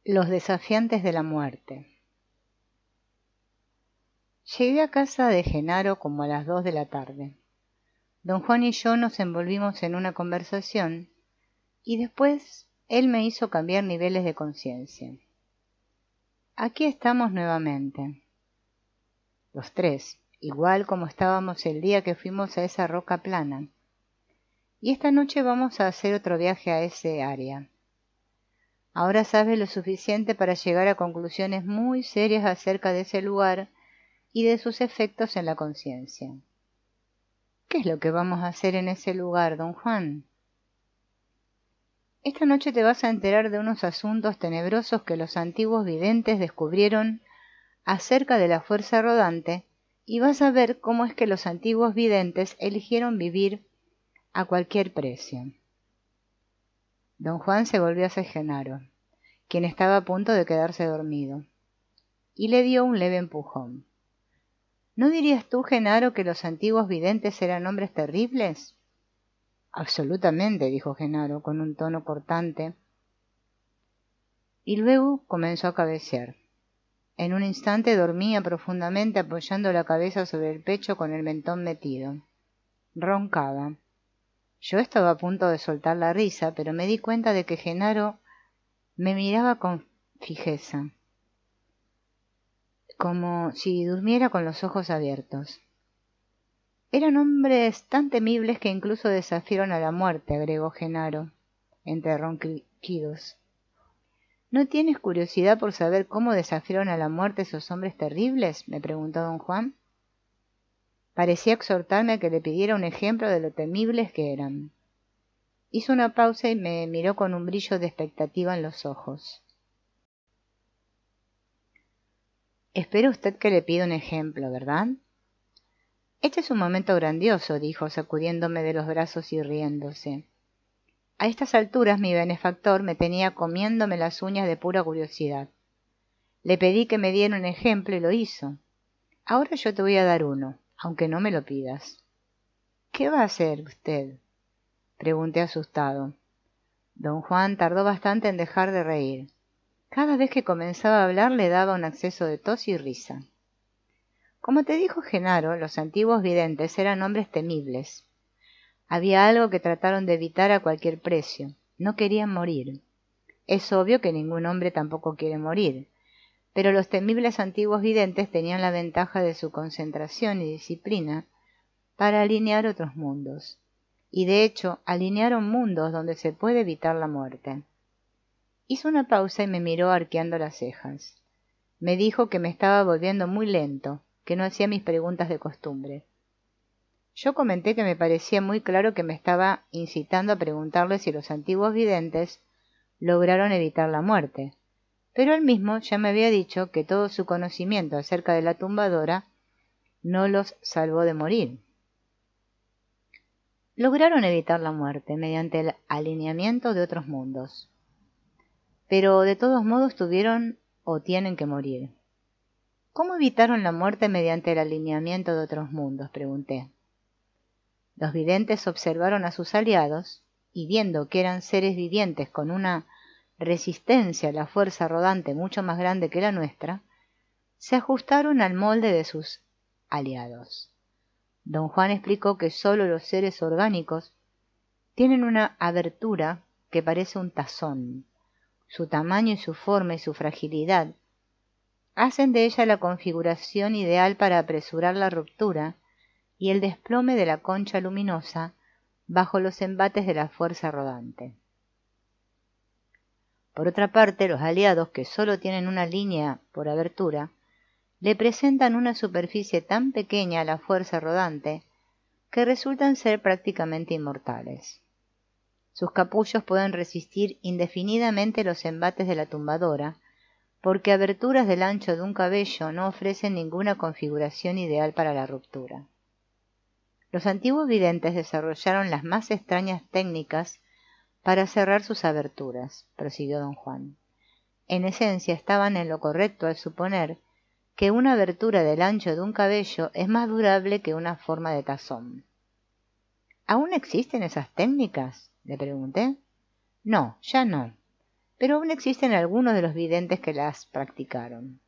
Los desafiantes de la muerte. Llegué a casa de Genaro como a las 2 de la tarde. Don Juan y yo nos envolvimos en una conversación y después él me hizo cambiar niveles de conciencia. Aquí estamos nuevamente, los tres, igual como estábamos el día que fuimos a esa roca plana. Y esta noche vamos a hacer otro viaje a ese área. Ahora sabes lo suficiente para llegar a conclusiones muy serias acerca de ese lugar y de sus efectos en la conciencia. ¿Qué es lo que vamos a hacer en ese lugar, don Juan? Esta noche te vas a enterar de unos asuntos tenebrosos que los antiguos videntes descubrieron acerca de la fuerza rodante y vas a ver cómo es que los antiguos videntes eligieron vivir a cualquier precio. Don Juan se volvió hacia Genaro, quien estaba a punto de quedarse dormido, y le dio un leve empujón. ¿No dirías tú, Genaro, que los antiguos videntes eran hombres terribles? Absolutamente, dijo Genaro con un tono cortante, y luego comenzó a cabecear. En un instante dormía profundamente apoyando la cabeza sobre el pecho con el mentón metido. Roncaba. Yo estaba a punto de soltar la risa, pero me di cuenta de que Genaro me miraba con fijeza, como si durmiera con los ojos abiertos. Eran hombres tan temibles que incluso desafiaron a la muerte, agregó Genaro, entre ronquidos. ¿No tienes curiosidad por saber cómo desafiaron a la muerte esos hombres terribles?, me preguntó don Juan. Parecía exhortarme a que le pidiera un ejemplo de lo temibles que eran. Hizo una pausa y me miró con un brillo de expectativa en los ojos. Espera usted que le pida un ejemplo, ¿verdad? Este es un momento grandioso, dijo, sacudiéndome de los brazos y riéndose. A estas alturas mi benefactor me tenía comiéndome las uñas de pura curiosidad. Le pedí que me diera un ejemplo y lo hizo. Ahora yo te voy a dar uno, aunque no me lo pidas. ¿Qué va a hacer usted?, pregunté asustado. Don Juan tardó bastante en dejar de reír. Cada vez que comenzaba a hablar le daba un acceso de tos y risa. Como te dijo Genaro, los antiguos videntes eran hombres temibles. Había algo que trataron de evitar a cualquier precio. No querían morir. Es obvio que ningún hombre tampoco quiere morir, pero los temibles antiguos videntes tenían la ventaja de su concentración y disciplina para alinear otros mundos. Y de hecho, alinearon mundos donde se puede evitar la muerte. Hizo una pausa y me miró arqueando las cejas. Me dijo que me estaba volviendo muy lento, que no hacía mis preguntas de costumbre. Yo comenté que me parecía muy claro que me estaba incitando a preguntarle si los antiguos videntes lograron evitar la muerte, pero él mismo ya me había dicho que todo su conocimiento acerca de la tumbadora no los salvó de morir. Lograron evitar la muerte mediante el alineamiento de otros mundos, pero de todos modos tuvieron o tienen que morir. ¿Cómo evitaron la muerte mediante el alineamiento de otros mundos?, pregunté. Los videntes observaron a sus aliados y, viendo que eran seres vivientes con una resistencia a la fuerza rodante mucho más grande que la nuestra, se ajustaron al molde de sus aliados. Don Juan explicó que sólo los seres orgánicos tienen una abertura que parece un tazón. Su tamaño y su forma y su fragilidad hacen de ella la configuración ideal para apresurar la ruptura y el desplome de la concha luminosa bajo los embates de la fuerza rodante. Por otra parte, los aliados, que solo tienen una línea por abertura, le presentan una superficie tan pequeña a la fuerza rodante que resultan ser prácticamente inmortales. Sus capullos pueden resistir indefinidamente los embates de la tumbadora, porque aberturas del ancho de un cabello no ofrecen ninguna configuración ideal para la ruptura. Los antiguos videntes desarrollaron las más extrañas técnicas para cerrar sus aberturas, prosiguió don Juan. En esencia estaban en lo correcto al suponer que una abertura del ancho de un cabello es más durable que una forma de tazón. ¿Aún existen esas técnicas?, le pregunté. No, ya no, pero aún existen algunos de los videntes que las practicaron.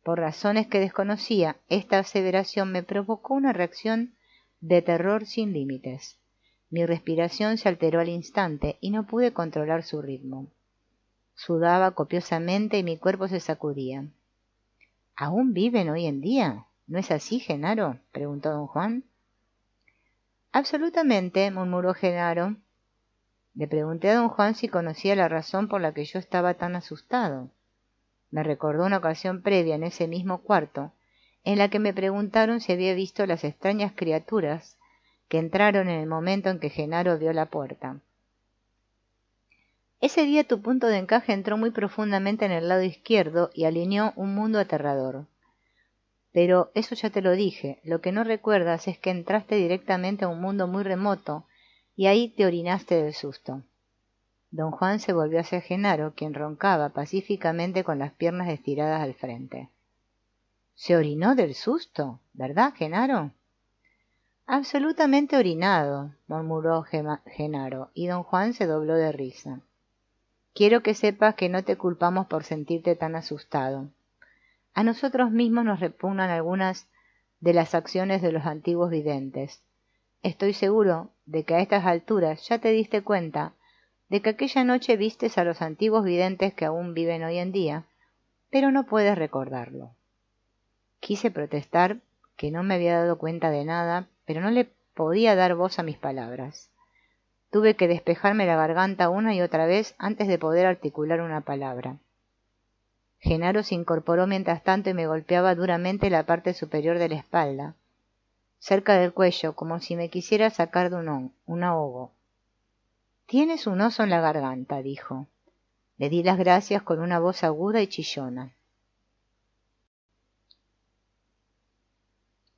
Por razones que desconocía, esta aseveración me provocó una reacción de terror sin límites. Mi respiración se alteró al instante y no pude controlar su ritmo. Sudaba copiosamente y mi cuerpo se sacudía. ¿Aún viven hoy en día? ¿No es así, Genaro?, preguntó don Juan. Absolutamente, murmuró Genaro. Le pregunté a don Juan si conocía la razón por la que yo estaba tan asustado. Me recordó una ocasión previa en ese mismo cuarto, en la que me preguntaron si había visto las extrañas criaturas que entraron en el momento en que Genaro vio la puerta. Ese día tu punto de encaje entró muy profundamente en el lado izquierdo y alineó un mundo aterrador. Pero eso ya te lo dije, lo que no recuerdas es que entraste directamente a un mundo muy remoto y ahí te orinaste del susto. Don Juan se volvió hacia Genaro, quien roncaba pacíficamente con las piernas estiradas al frente. —¿Se orinó del susto? ¿Verdad, Genaro? —Absolutamente orinado —murmuró Genaro, y don Juan se dobló de risa. —Quiero que sepas que no te culpamos por sentirte tan asustado. A nosotros mismos nos repugnan algunas de las acciones de los antiguos videntes. Estoy seguro de que a estas alturas ya te diste cuenta de que aquella noche vistes a los antiguos videntes que aún viven hoy en día, pero no puedes recordarlo. Quise protestar que no me había dado cuenta de nada, pero no le podía dar voz a mis palabras. Tuve que despejarme la garganta una y otra vez antes de poder articular una palabra. Genaro se incorporó mientras tanto y me golpeaba duramente la parte superior de la espalda, cerca del cuello, como si me quisiera sacar de un ahogo. —Tienes un oso en la garganta —dijo. Le di las gracias con una voz aguda y chillona.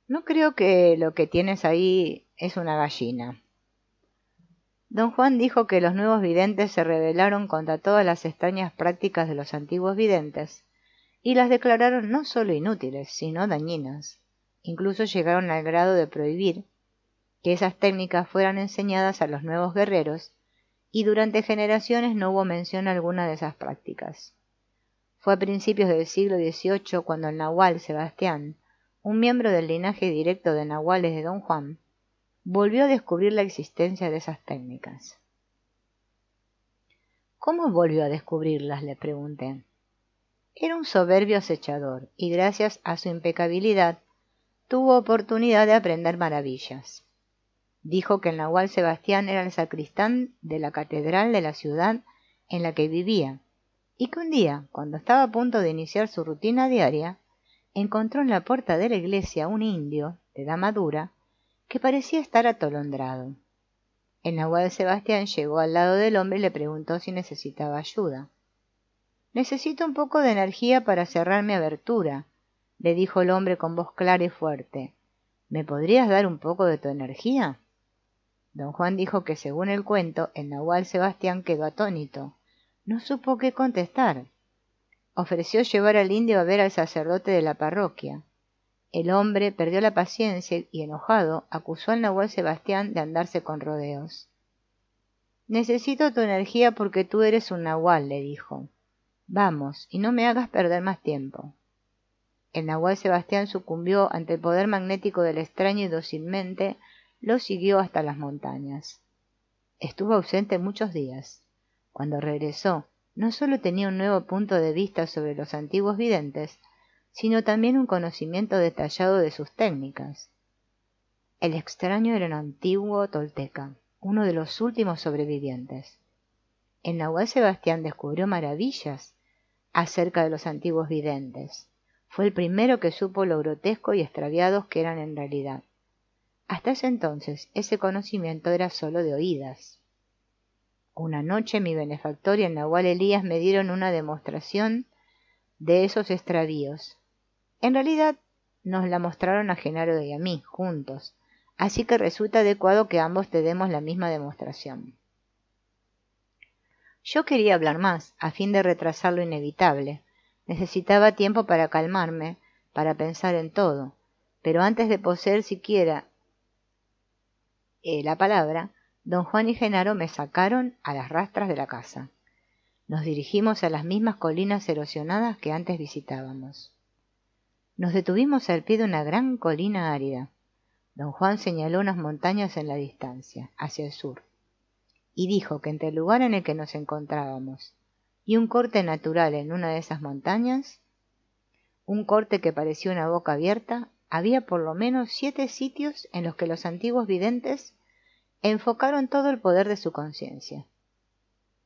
—No creo que lo que tienes ahí es una gallina. Don Juan dijo que los nuevos videntes se rebelaron contra todas las extrañas prácticas de los antiguos videntes y las declararon no solo inútiles, sino dañinas. Incluso llegaron al grado de prohibir que esas técnicas fueran enseñadas a los nuevos guerreros, y durante generaciones no hubo mención alguna de esas prácticas. Fue a principios del siglo XVIII cuando el nahual Sebastián, un miembro del linaje directo de nahuales de don Juan, volvió a descubrir la existencia de esas técnicas. —¿Cómo volvió a descubrirlas?, le pregunté. Era un soberbio acechador, y gracias a su impecabilidad tuvo oportunidad de aprender maravillas. Dijo que el nahual Sebastián era el sacristán de la catedral de la ciudad en la que vivía, y que un día, cuando estaba a punto de iniciar su rutina diaria, encontró en la puerta de la iglesia un indio, de edad madura, que parecía estar atolondrado. El nahual Sebastián llegó al lado del hombre y le preguntó si necesitaba ayuda. —Necesito un poco de energía para cerrar mi abertura —le dijo el hombre con voz clara y fuerte—. ¿Me podrías dar un poco de tu energía? Don Juan dijo que, según el cuento, el nahual Sebastián quedó atónito. No supo qué contestar. Ofreció llevar al indio a ver al sacerdote de la parroquia. El hombre perdió la paciencia y, enojado, acusó al nahual Sebastián de andarse con rodeos. —Necesito tu energía porque tú eres un nahual —le dijo—. Vamos, y no me hagas perder más tiempo. El nahual Sebastián sucumbió ante el poder magnético del extraño y dócilmente lo siguió hasta las montañas. Estuvo ausente muchos días. Cuando regresó, no solo tenía un nuevo punto de vista sobre los antiguos videntes, sino también un conocimiento detallado de sus técnicas. El extraño era un antiguo tolteca, uno de los últimos sobrevivientes. El nahual Sebastián descubrió maravillas acerca de los antiguos videntes. Fue el primero que supo lo grotesco y extraviados que eran en realidad. Hasta ese entonces, ese conocimiento era solo de oídas. Una noche mi benefactor y el nahual Elías me dieron una demostración de esos extravíos. En realidad, nos la mostraron a Genaro y a mí, juntos, así que resulta adecuado que ambos te demos la misma demostración. Yo quería hablar más, a fin de retrasar lo inevitable. Necesitaba tiempo para calmarme, para pensar en todo, pero antes de poseer siquiera la palabra, don Juan y Genaro me sacaron a las rastras de la casa. Nos dirigimos a las mismas colinas erosionadas que antes visitábamos. Nos detuvimos al pie de una gran colina árida. Don Juan señaló unas montañas en la distancia, hacia el sur, y dijo que entre el lugar en el que nos encontrábamos y un corte natural en una de esas montañas, un corte que parecía una boca abierta, había por lo menos 7 sitios en los que los antiguos videntes enfocaron todo el poder de su conciencia.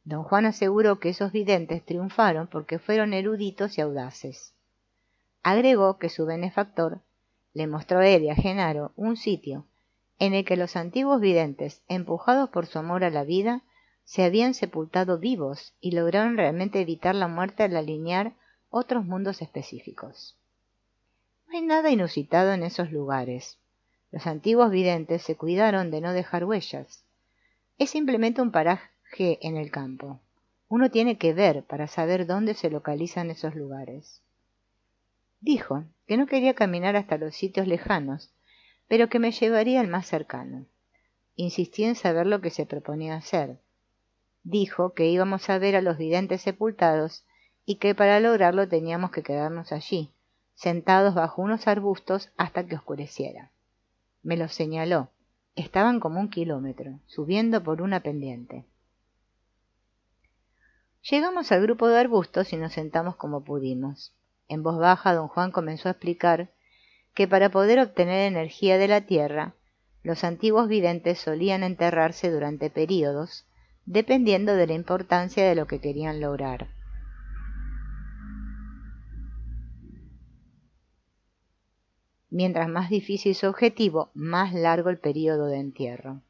Don Juan aseguró que esos videntes triunfaron porque fueron eruditos y audaces. Agregó que su benefactor le mostró a él y a Genaro un sitio en el que los antiguos videntes, empujados por su amor a la vida, se habían sepultado vivos y lograron realmente evitar la muerte al alinear otros mundos específicos. No hay nada inusitado en esos lugares. Los antiguos videntes se cuidaron de no dejar huellas. Es simplemente un paraje en el campo. Uno tiene que ver para saber dónde se localizan esos lugares. Dijo que no quería caminar hasta los sitios lejanos, pero que me llevaría al más cercano. Insistí en saber lo que se proponía hacer. Dijo que íbamos a ver a los videntes sepultados y que para lograrlo teníamos que quedarnos allí, sentados bajo unos arbustos hasta que oscureciera. Me los señaló. Estaban como 1 kilómetro, subiendo por una pendiente. Llegamos al grupo de arbustos y nos sentamos como pudimos. En voz baja, don Juan comenzó a explicar que para poder obtener energía de la tierra, los antiguos videntes solían enterrarse durante períodos, dependiendo de la importancia de lo que querían lograr. Mientras más difícil su objetivo, más largo el período de entierro.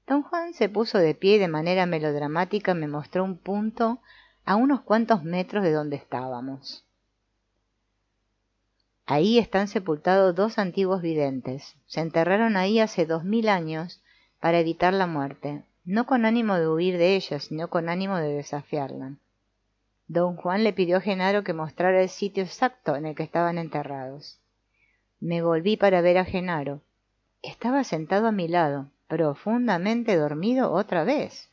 Don Juan se puso de pie y de manera melodramática me mostró un punto a unos cuantos metros de donde estábamos. Ahí están sepultados 2 antiguos videntes. Se enterraron ahí hace 2000 años para evitar la muerte, no con ánimo de huir de ella, sino con ánimo de desafiarla. Don Juan le pidió a Genaro que mostrara el sitio exacto en el que estaban enterrados. Me volví para ver a Genaro. Estaba sentado a mi lado, profundamente dormido otra vez.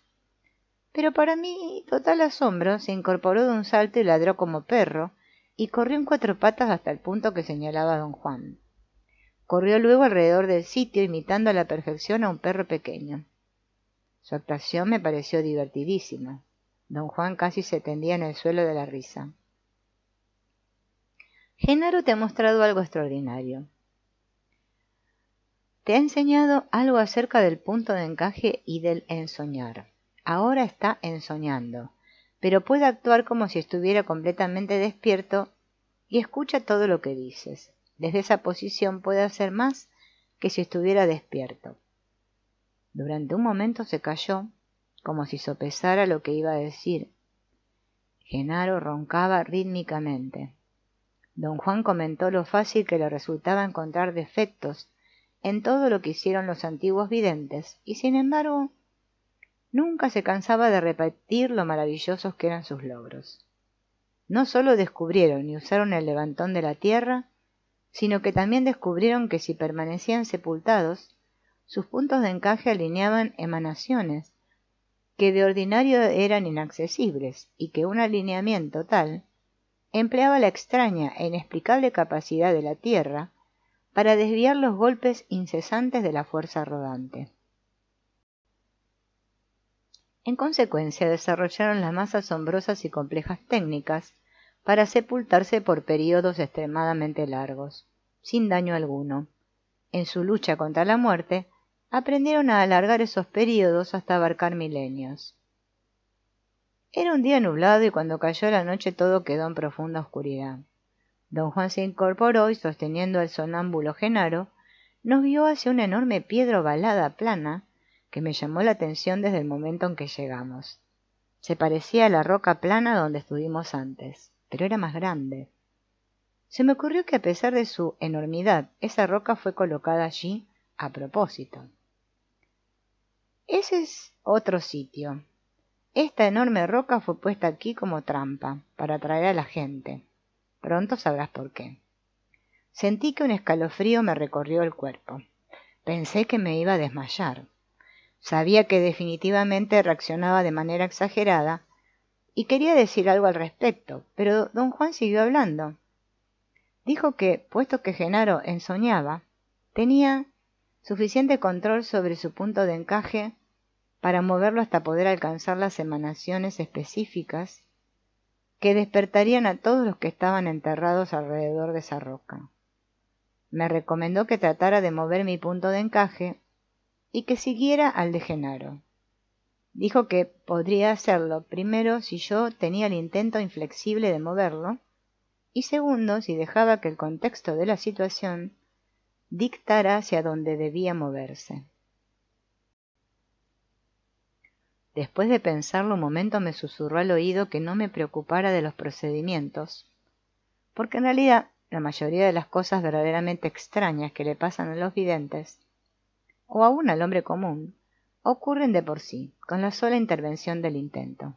Pero para mí, total asombro, se incorporó de un salto y ladró como perro, y corrió en 4 patas hasta el punto que señalaba don Juan. Corrió luego alrededor del sitio, imitando a la perfección a un perro pequeño. Su actuación me pareció divertidísima. Don Juan casi se tendía en el suelo de la risa. Genaro te ha mostrado algo extraordinario. Te ha enseñado algo acerca del punto de encaje y del ensoñar. Ahora está ensoñando, pero puede actuar como si estuviera completamente despierto y escucha todo lo que dices. Desde esa posición puede hacer más que si estuviera despierto. Durante un momento se calló, como si sopesara lo que iba a decir. Genaro roncaba rítmicamente. Don Juan comentó lo fácil que le resultaba encontrar defectos en todo lo que hicieron los antiguos videntes, y sin embargo, nunca se cansaba de repetir lo maravillosos que eran sus logros. No solo descubrieron y usaron el levantón de la tierra, sino que también descubrieron que si permanecían sepultados, sus puntos de encaje alineaban emanaciones que de ordinario eran inaccesibles, y que un alineamiento tal empleaba la extraña e inexplicable capacidad de la tierra para desviar los golpes incesantes de la fuerza rodante. En consecuencia, desarrollaron las más asombrosas y complejas técnicas para sepultarse por períodos extremadamente largos, sin daño alguno. En su lucha contra la muerte, aprendieron a alargar esos períodos hasta abarcar milenios. Era un día nublado y cuando cayó la noche todo quedó en profunda oscuridad. Don Juan se incorporó y, sosteniendo al sonámbulo Genaro, nos guió hacia una enorme piedra ovalada plana que me llamó la atención desde el momento en que llegamos. Se parecía a la roca plana donde estuvimos antes, pero era más grande. Se me ocurrió que a pesar de su enormidad, esa roca fue colocada allí a propósito. Ese es otro sitio. Esta enorme roca fue puesta aquí como trampa, para atraer a la gente. Pronto sabrás por qué. Sentí que un escalofrío me recorrió el cuerpo. Pensé que me iba a desmayar. Sabía que definitivamente reaccionaba de manera exagerada, y quería decir algo al respecto, pero don Juan siguió hablando. Dijo que, puesto que Genaro ensoñaba, tenía suficiente control sobre su punto de encaje para moverlo hasta poder alcanzar las emanaciones específicas que despertarían a todos los que estaban enterrados alrededor de esa roca. Me recomendó que tratara de mover mi punto de encaje y que siguiera al de Genaro. Dijo que podría hacerlo, primero, si yo tenía el intento inflexible de moverlo, y segundo, si dejaba que el contexto de la situación dictara hacia dónde debía moverse. Después de pensarlo un momento me susurró al oído que no me preocupara de los procedimientos, porque en realidad la mayoría de las cosas verdaderamente extrañas que le pasan a los videntes, o aún al hombre común, ocurren de por sí, con la sola intervención del intento.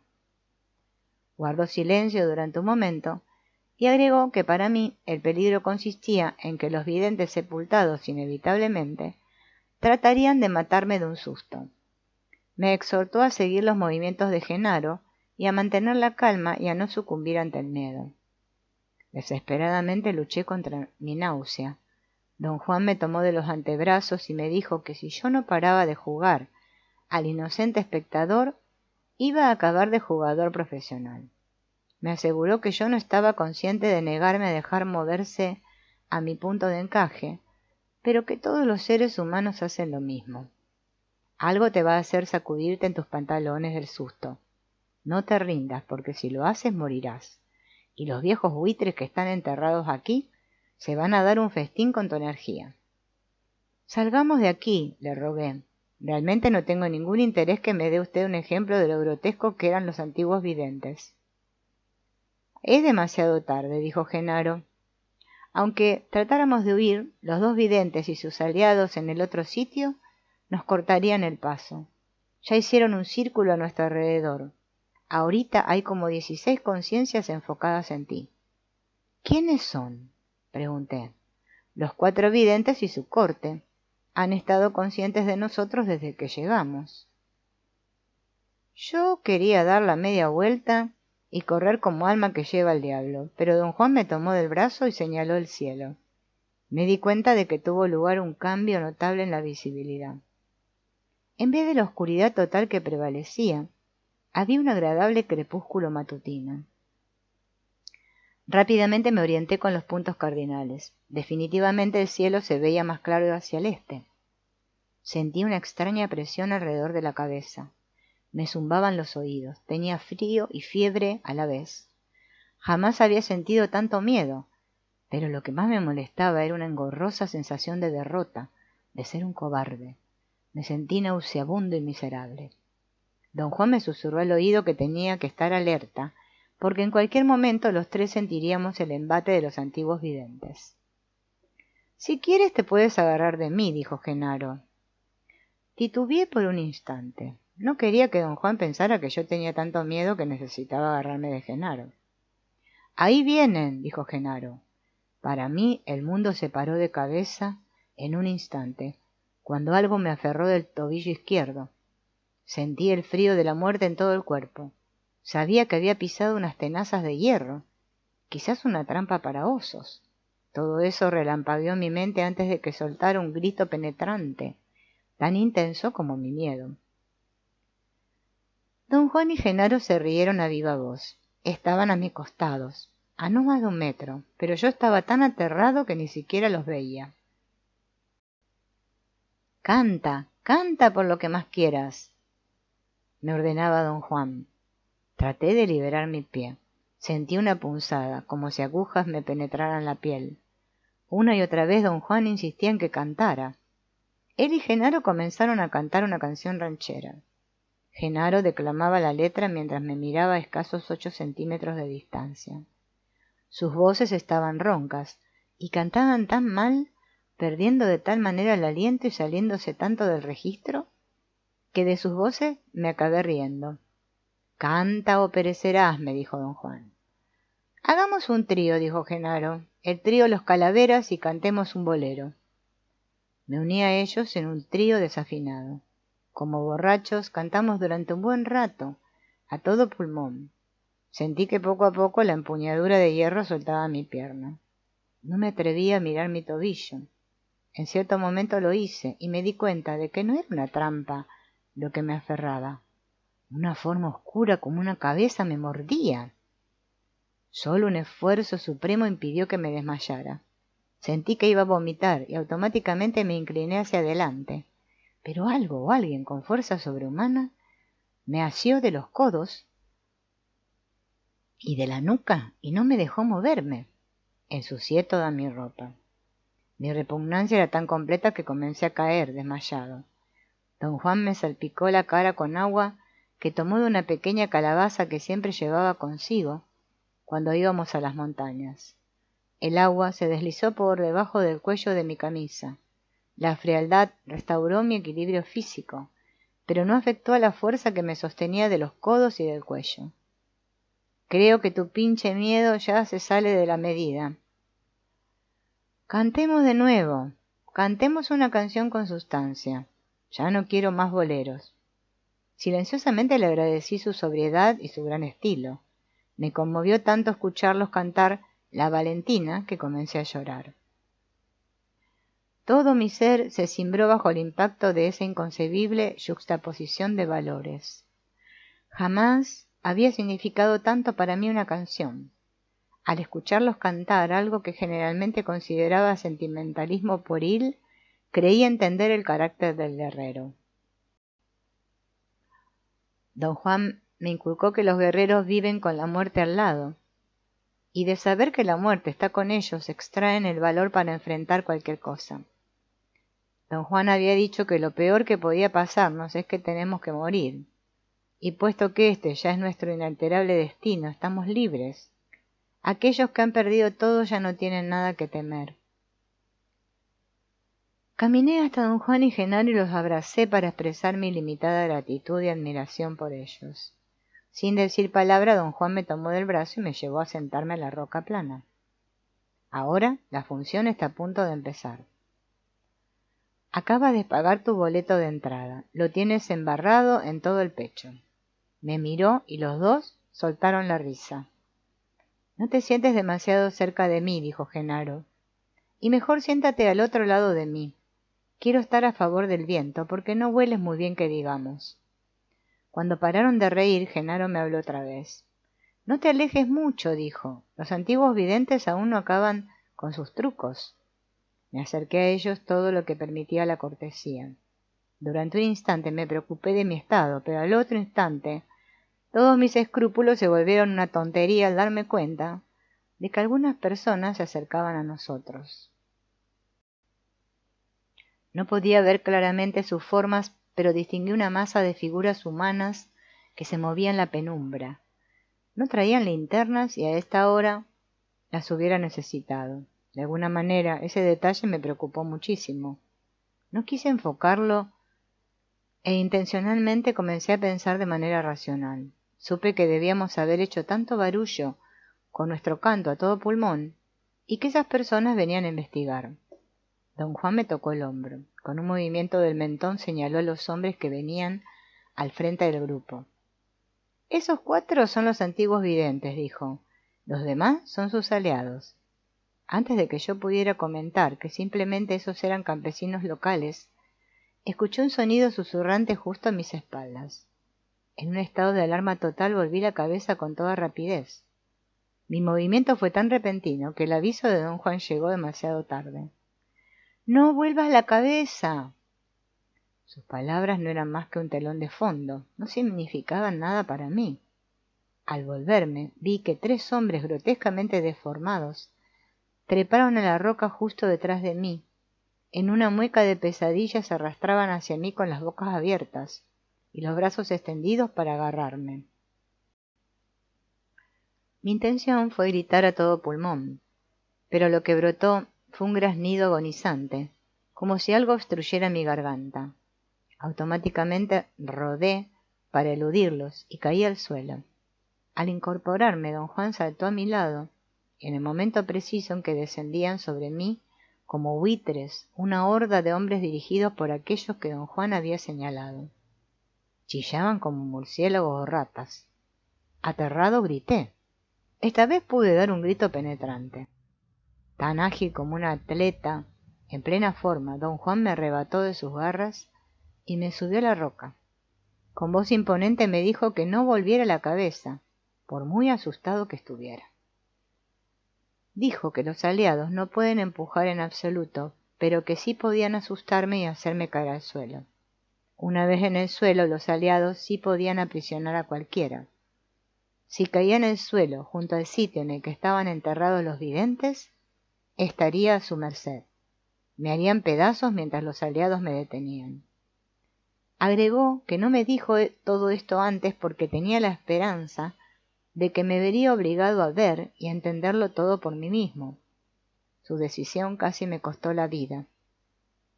Guardó silencio durante un momento y agregó que para mí el peligro consistía en que los videntes sepultados inevitablemente tratarían de matarme de un susto. Me exhortó a seguir los movimientos de Genaro y a mantener la calma y a no sucumbir ante el miedo. Desesperadamente luché contra mi náusea. Don Juan me tomó de los antebrazos y me dijo que si yo no paraba de jugar al inocente espectador, iba a acabar de jugador profesional. Me aseguró que yo no estaba consciente de negarme a dejar moverse a mi punto de encaje, pero que todos los seres humanos hacen lo mismo. Algo te va a hacer sacudirte en tus pantalones del susto. No te rindas, porque si lo haces morirás. Y los viejos buitres que están enterrados aquí se van a dar un festín con tu energía. Salgamos de aquí, le rogué. Realmente no tengo ningún interés que me dé usted un ejemplo de lo grotesco que eran los antiguos videntes. Es demasiado tarde, dijo Genaro. Aunque tratáramos de huir, los dos videntes y sus aliados en el otro sitio nos cortarían el paso. Ya hicieron un círculo a nuestro alrededor. Ahorita hay como 16 conciencias enfocadas en ti. ¿Quiénes son?, pregunté. Los 4 videntes y su corte. Han estado conscientes de nosotros desde que llegamos. Yo quería dar la media vuelta y correr como alma que lleva el diablo, pero don Juan me tomó del brazo y señaló el cielo. Me di cuenta de que tuvo lugar un cambio notable en la visibilidad. En vez de la oscuridad total que prevalecía, había un agradable crepúsculo matutino. Rápidamente me orienté con los puntos cardinales. Definitivamente el cielo se veía más claro hacia el este. Sentí una extraña presión alrededor de la cabeza. Me zumbaban los oídos. Tenía frío y fiebre a la vez. Jamás había sentido tanto miedo, pero lo que más me molestaba era una engorrosa sensación de derrota, de ser un cobarde. Me sentí nauseabundo y miserable. Don Juan me susurró al oído que tenía que estar alerta, porque en cualquier momento los 3 sentiríamos el embate de los antiguos videntes. Si quieres te puedes agarrar de mí, dijo Genaro. Titubeé por un instante. No quería que don Juan pensara que yo tenía tanto miedo que necesitaba agarrarme de Genaro. Ahí vienen, dijo Genaro. Para mí el mundo se paró de cabeza en un instante, cuando algo me aferró del tobillo izquierdo. Sentí el frío de la muerte en todo el cuerpo. Sabía que había pisado unas tenazas de hierro, quizás una trampa para osos. Todo eso relampagueó en mi mente antes de que soltara un grito penetrante, tan intenso como mi miedo. Don Juan y Genaro se rieron a viva voz. Estaban a mis costados, a no más de 1 metro, pero yo estaba tan aterrado que ni siquiera los veía. Canta, canta por lo que más quieras, me ordenaba don Juan. Traté de liberar mi pie. Sentí una punzada, como si agujas me penetraran la piel. Una y otra vez don Juan insistía en que cantara. Él y Genaro comenzaron a cantar una canción ranchera. Genaro declamaba la letra mientras me miraba a escasos 8 centímetros de distancia. Sus voces estaban roncas y cantaban tan mal, perdiendo de tal manera el aliento y saliéndose tanto del registro, que de sus voces me acabé riendo. Canta o perecerás, me dijo don Juan. Hagamos un trío, dijo Genaro, el trío Los Calaveras, y cantemos un bolero. Me uní a ellos en un trío desafinado. Como borrachos cantamos durante un buen rato, a todo pulmón. Sentí que poco a poco la empuñadura de hierro soltaba mi pierna. No me atrevía a mirar mi tobillo. En cierto momento lo hice y me di cuenta de que no era una trampa lo que me aferraba. Una forma oscura como una cabeza me mordía. Solo un esfuerzo supremo impidió que me desmayara. Sentí que iba a vomitar y automáticamente me incliné hacia adelante. Pero algo o alguien con fuerza sobrehumana me asió de los codos y de la nuca y no me dejó moverme. Ensucié toda mi ropa. Mi repugnancia era tan completa que comencé a caer desmayado. Don Juan me salpicó la cara con agua que tomó de una pequeña calabaza que siempre llevaba consigo cuando íbamos a las montañas. El agua se deslizó por debajo del cuello de mi camisa. La frialdad restauró mi equilibrio físico, pero no afectó a la fuerza que me sostenía de los codos y del cuello. Creo que tu pinche miedo ya se sale de la medida. Cantemos de nuevo. Cantemos una canción con sustancia. Ya no quiero más boleros. Silenciosamente le agradecí su sobriedad y su gran estilo. Me conmovió tanto escucharlos cantar La Valentina que comencé a llorar. Todo mi ser se cimbró bajo el impacto de esa inconcebible yuxtaposición de valores. Jamás había significado tanto para mí una canción. Al escucharlos cantar algo que generalmente consideraba sentimentalismo pueril, creí entender el carácter del guerrero. Don Juan me inculcó que los guerreros viven con la muerte al lado, y de saber que la muerte está con ellos extraen el valor para enfrentar cualquier cosa. Don Juan había dicho que lo peor que podía pasarnos es que tenemos que morir, y puesto que este ya es nuestro inalterable destino, estamos libres. Aquellos que han perdido todo ya no tienen nada que temer. Caminé hasta don Juan y Genaro y los abracé para expresar mi ilimitada gratitud y admiración por ellos. Sin decir palabra, don Juan me tomó del brazo y me llevó a sentarme a la roca plana. Ahora la función está a punto de empezar. Acabas de pagar tu boleto de entrada. Lo tienes embarrado en todo el pecho. Me miró y los dos soltaron la risa. No te sientes demasiado cerca de mí, dijo Genaro. Y mejor siéntate al otro lado de mí. Quiero estar a favor del viento, porque no hueles muy bien que digamos. Cuando pararon de reír, Genaro me habló otra vez. No te alejes mucho, dijo. Los antiguos videntes aún no acaban con sus trucos. Me acerqué a ellos todo lo que permitía la cortesía. Durante un instante me preocupé de mi estado, pero al otro instante todos mis escrúpulos se volvieron una tontería al darme cuenta de que algunas personas se acercaban a nosotros. No podía ver claramente sus formas, pero distinguí una masa de figuras humanas que se movían en la penumbra. No traían linternas y a esta hora las hubiera necesitado. De alguna manera, ese detalle me preocupó muchísimo. No quise enfocarlo e intencionalmente comencé a pensar de manera racional. Supe que debíamos haber hecho tanto barullo con nuestro canto a todo pulmón y que esas personas venían a investigar. Don Juan me tocó el hombro. Con un movimiento del mentón señaló a los hombres que venían al frente del grupo. Esos 4 son los antiguos videntes, dijo. Los demás son sus aliados. Antes de que yo pudiera comentar que simplemente esos eran campesinos locales, escuché un sonido susurrante justo a mis espaldas. En un estado de alarma total volví la cabeza con toda rapidez. Mi movimiento fue tan repentino que el aviso de don Juan llegó demasiado tarde. ¡No vuelvas la cabeza! Sus palabras no eran más que un telón de fondo, no significaban nada para mí. Al volverme, vi que 3 hombres grotescamente deformados treparon a la roca justo detrás de mí. En una mueca de pesadilla se arrastraban hacia mí con las bocas abiertas y los brazos extendidos para agarrarme. Mi intención fue gritar a todo pulmón, pero lo que brotó fue un graznido agonizante, como si algo obstruyera mi garganta. Automáticamente rodé para eludirlos y caí al suelo. Al incorporarme, don Juan saltó a mi lado, y en el momento preciso en que descendían sobre mí, como buitres, una horda de hombres dirigidos por aquellos que don Juan había señalado. Chillaban como murciélagos o ratas. Aterrado grité. Esta vez pude dar un grito penetrante. Tan ágil como un atleta, en plena forma, don Juan me arrebató de sus garras y me subió a la roca. Con voz imponente me dijo que no volviera la cabeza, por muy asustado que estuviera. Dijo que los aliados no pueden empujar en absoluto, pero que sí podían asustarme y hacerme caer al suelo. Una vez en el suelo, los aliados sí podían aprisionar a cualquiera. Si caía en el suelo, junto al sitio en el que estaban enterrados los videntes, estaría a su merced. Me harían pedazos mientras los aliados me detenían. Agregó que no me dijo todo esto antes porque tenía la esperanza de que me vería obligado a ver y a entenderlo todo por mí mismo. Su decisión casi me costó la vida.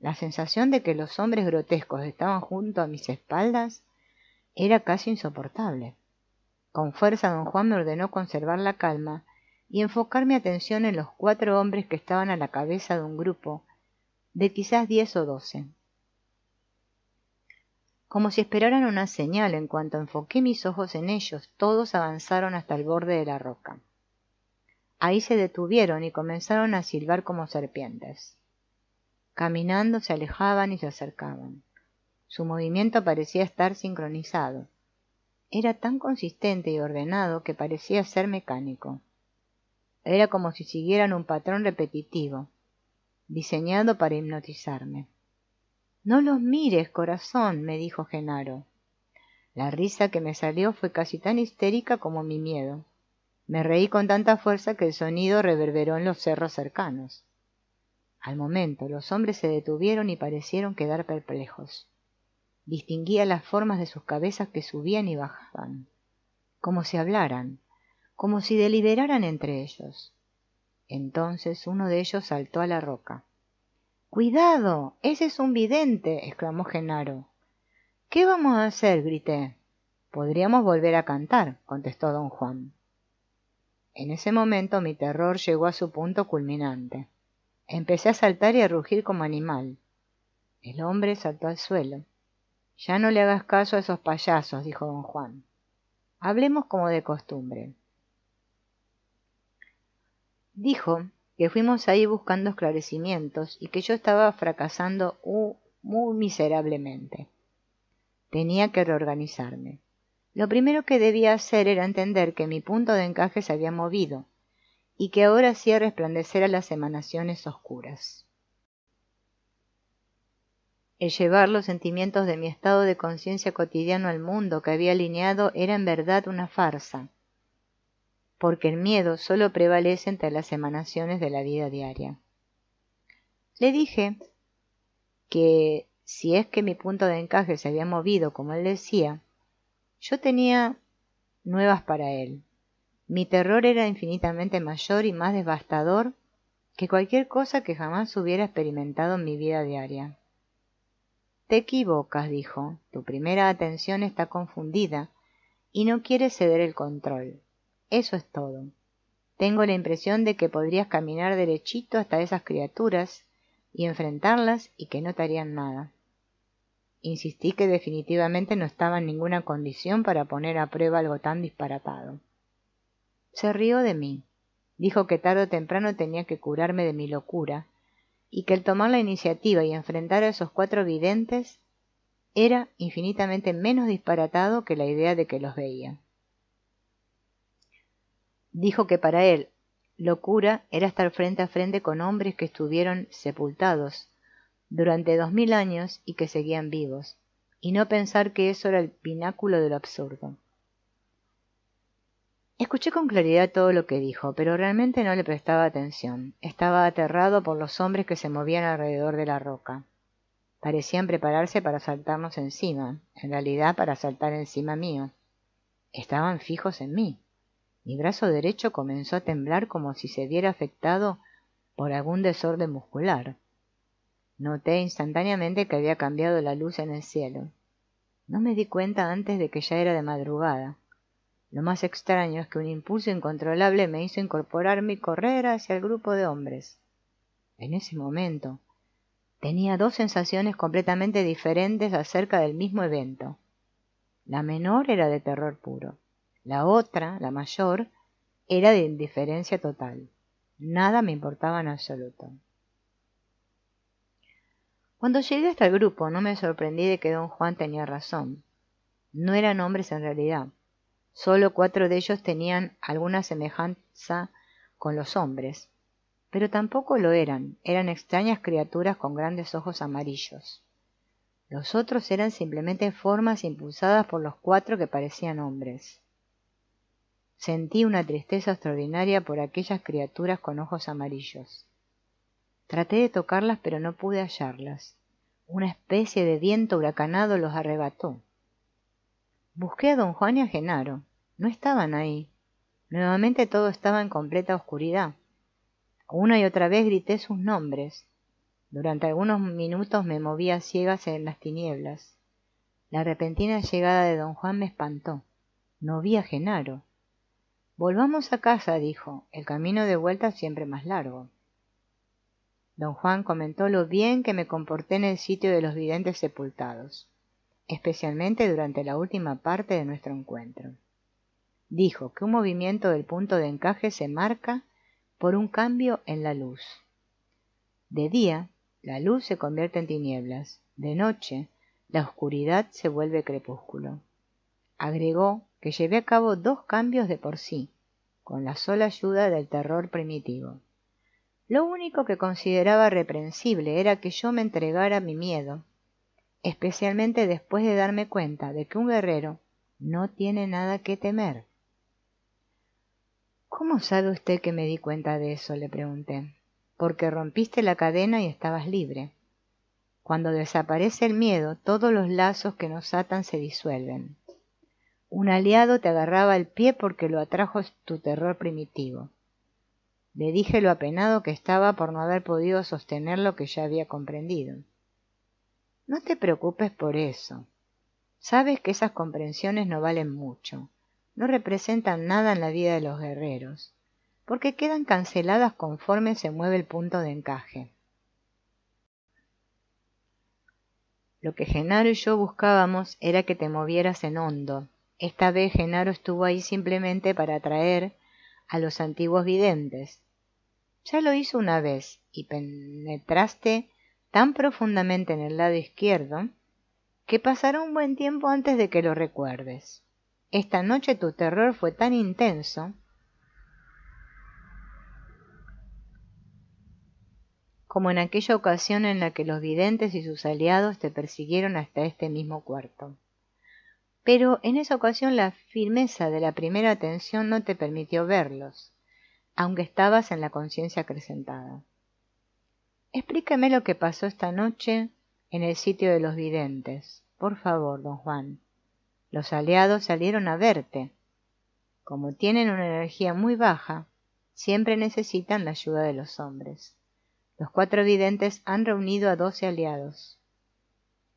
La sensación de que los hombres grotescos estaban junto a mis espaldas era casi insoportable. Con fuerza don Juan me ordenó conservar la calma y enfocar mi atención en los 4 hombres que estaban a la cabeza de un grupo de quizás 10 o 12. Como si esperaran una señal, en cuanto enfoqué mis ojos en ellos, todos avanzaron hasta el borde de la roca. Ahí se detuvieron y comenzaron a silbar como serpientes. Caminando se alejaban y se acercaban. Su movimiento parecía estar sincronizado. Era tan consistente y ordenado que parecía ser mecánico. Era como si siguieran un patrón repetitivo, diseñado para hipnotizarme. «No los mires, corazón», me dijo Genaro. La risa que me salió fue casi tan histérica como mi miedo. Me reí con tanta fuerza que el sonido reverberó en los cerros cercanos. Al momento, los hombres se detuvieron y parecieron quedar perplejos. Distinguía las formas de sus cabezas que subían y bajaban, como si hablaran, como si deliberaran entre ellos. Entonces uno de ellos saltó a la roca. «¡Cuidado! ¡Ese es un vidente!», exclamó Genaro. «¿Qué vamos a hacer?», grité. «Podríamos volver a cantar», contestó don Juan. En ese momento mi terror llegó a su punto culminante. Empecé a saltar y a rugir como animal. El hombre saltó al suelo. «Ya no le hagas caso a esos payasos», dijo don Juan. «Hablemos como de costumbre». Dijo que fuimos ahí buscando esclarecimientos y que yo estaba fracasando muy miserablemente. Tenía que reorganizarme. Lo primero que debía hacer era entender que mi punto de encaje se había movido y que ahora hacía resplandecer a las emanaciones oscuras. El llevar los sentimientos de mi estado de conciencia cotidiano al mundo que había alineado era en verdad una farsa, porque el miedo solo prevalece entre las emanaciones de la vida diaria. Le dije que si es que mi punto de encaje se había movido como él decía, yo tenía nuevas para él. Mi terror era infinitamente mayor y más devastador que cualquier cosa que jamás hubiera experimentado en mi vida diaria. «Te equivocas», dijo. «Tu primera atención está confundida y no quieres ceder el control. Eso es todo. Tengo la impresión de que podrías caminar derechito hasta esas criaturas y enfrentarlas y que no te harían nada». Insistí que definitivamente no estaba en ninguna condición para poner a prueba algo tan disparatado. Se rió de mí. Dijo que tarde o temprano tenía que curarme de mi locura y que el tomar la iniciativa y enfrentar a esos 4 videntes era infinitamente menos disparatado que la idea de que los veía. Dijo que para él locura era estar frente a frente con hombres que estuvieron sepultados durante 2000 años y que seguían vivos, y no pensar que eso era el pináculo de lo absurdo. Escuché con claridad todo lo que dijo, pero realmente no le prestaba atención. Estaba aterrado por los hombres que se movían alrededor de la roca. Parecían prepararse para saltarnos encima, en realidad para saltar encima mío. Estaban fijos en mí. Mi brazo derecho comenzó a temblar como si se viera afectado por algún desorden muscular. Noté instantáneamente que había cambiado la luz en el cielo. No me di cuenta antes de que ya era de madrugada. Lo más extraño es que un impulso incontrolable me hizo incorporarme y correr hacia el grupo de hombres. En ese momento tenía 2 sensaciones completamente diferentes acerca del mismo evento. La menor era de terror puro. La otra, la mayor, era de indiferencia total. Nada me importaba en absoluto. Cuando llegué hasta el grupo no me sorprendí de que don Juan tenía razón. No eran hombres en realidad. Solo 4 de ellos tenían alguna semejanza con los hombres, pero tampoco lo eran extrañas criaturas con grandes ojos amarillos. Los otros eran simplemente formas impulsadas por los 4 que parecían hombres. Sentí una tristeza extraordinaria por aquellas criaturas con ojos amarillos. Traté de tocarlas, pero no pude hallarlas. Una especie de viento huracanado los arrebató. Busqué a don Juan y a Genaro. No estaban ahí. Nuevamente todo estaba en completa oscuridad. Una y otra vez grité sus nombres. Durante algunos minutos me moví a ciegas en las tinieblas. La repentina llegada de don Juan me espantó. No vi a Genaro. Volvamos a casa, dijo. El camino de vuelta es siempre más largo. Don Juan comentó lo bien que me comporté en el sitio de los videntes sepultados, especialmente durante la última parte de nuestro encuentro. Dijo que un movimiento del punto de encaje se marca por un cambio en la luz. De día, la luz se convierte en tinieblas. De noche, la oscuridad se vuelve crepúsculo. Agregó que llevé a cabo 2 cambios de por sí, con la sola ayuda del terror primitivo. Lo único que consideraba reprensible era que yo me entregara a mi miedo, especialmente después de darme cuenta de que un guerrero no tiene nada que temer. ¿Cómo sabe usted que me di cuenta de eso?, le pregunté. Porque rompiste la cadena y estabas libre. Cuando desaparece el miedo, todos los lazos que nos atan se disuelven. Un aliado te agarraba el pie porque lo atrajo tu terror primitivo. Le dije lo apenado que estaba por no haber podido sostener lo que ya había comprendido. No te preocupes por eso. Sabes que esas comprensiones no valen mucho, no representan nada en la vida de los guerreros, porque quedan canceladas conforme se mueve el punto de encaje. Lo que Genaro y yo buscábamos era que te movieras en hondo. Esta vez Genaro estuvo ahí simplemente para atraer a los antiguos videntes. Ya lo hizo una vez y penetraste tan profundamente en el lado izquierdo que pasará un buen tiempo antes de que lo recuerdes. Esta noche tu terror fue tan intenso como en aquella ocasión en la que los videntes y sus aliados te persiguieron hasta este mismo cuarto. Pero en esa ocasión la firmeza de la primera atención no te permitió verlos, aunque estabas en la conciencia acrecentada. Explícame lo que pasó esta noche en el sitio de los videntes, por favor, don Juan. Los aliados salieron a verte. Como tienen una energía muy baja, siempre necesitan la ayuda de los hombres. Los 4 videntes han reunido a 12 aliados.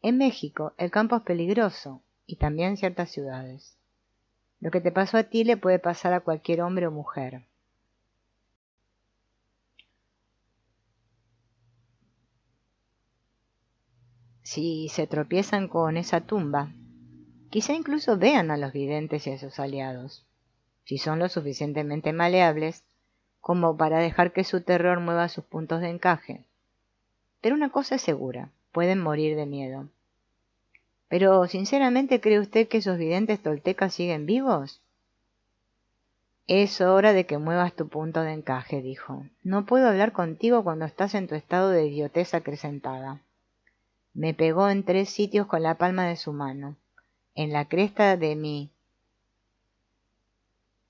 En México el campo es peligroso, y también ciertas ciudades. Lo que te pasó a ti le puede pasar a cualquier hombre o mujer. Si se tropiezan con esa tumba, quizá incluso vean a los videntes y a sus aliados, si son lo suficientemente maleables como para dejar que su terror mueva sus puntos de encaje. Pero una cosa es segura, pueden morir de miedo. Pero, ¿sinceramente cree usted que esos videntes toltecas siguen vivos? Es hora de que muevas tu punto de encaje, dijo. No puedo hablar contigo cuando estás en tu estado de idiotez acrecentada. Me pegó en 3 sitios con la palma de su mano. En la cresta de mi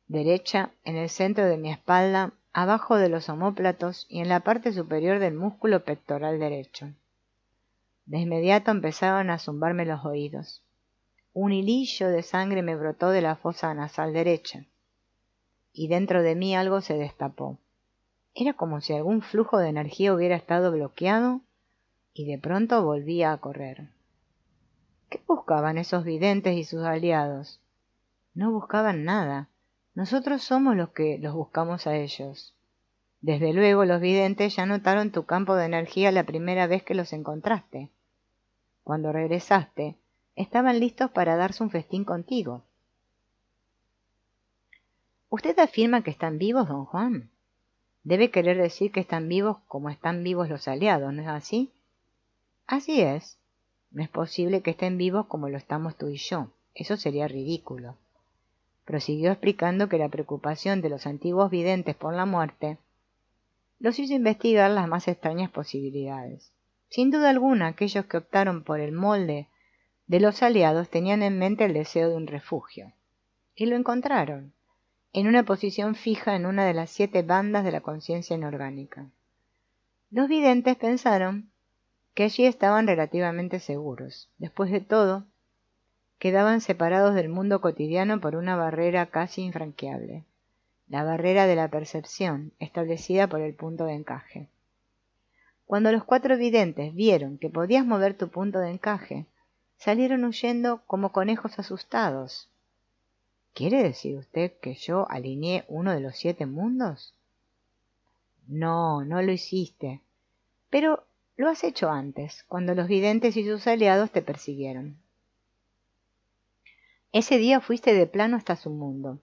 derecha, en el centro de mi espalda, abajo de los omóplatos y en la parte superior del músculo pectoral derecho. De inmediato empezaron a zumbarme los oídos. Un hilillo de sangre me brotó de la fosa nasal derecha, y dentro de mí algo se destapó. Era como si algún flujo de energía hubiera estado bloqueado, y de pronto volvía a correr. ¿Qué buscaban esos videntes y sus aliados? No buscaban nada. Nosotros somos los que los buscamos a ellos. Desde luego los videntes ya notaron tu campo de energía la primera vez que los encontraste. Cuando regresaste, estaban listos para darse un festín contigo. Usted afirma que están vivos, don Juan. Debe querer decir que están vivos como están vivos los aliados, ¿no es así? Así es. No es posible que estén vivos como lo estamos tú y yo. Eso sería ridículo. Prosiguió explicando que la preocupación de los antiguos videntes por la muerte los hizo investigar las más extrañas posibilidades. Sin duda alguna, aquellos que optaron por el molde de los aliados tenían en mente el deseo de un refugio. Y lo encontraron, en una posición fija en una de las 7 bandas de la conciencia inorgánica. Los videntes pensaron que allí estaban relativamente seguros. Después de todo, quedaban separados del mundo cotidiano por una barrera casi infranqueable, la barrera de la percepción, establecida por el punto de encaje. Cuando los 4 videntes vieron que podías mover tu punto de encaje, salieron huyendo como conejos asustados. ¿Quiere decir usted que yo alineé uno de los 7 mundos? No, no lo hiciste, pero lo has hecho antes, cuando los videntes y sus aliados te persiguieron. Ese día fuiste de plano hasta su mundo.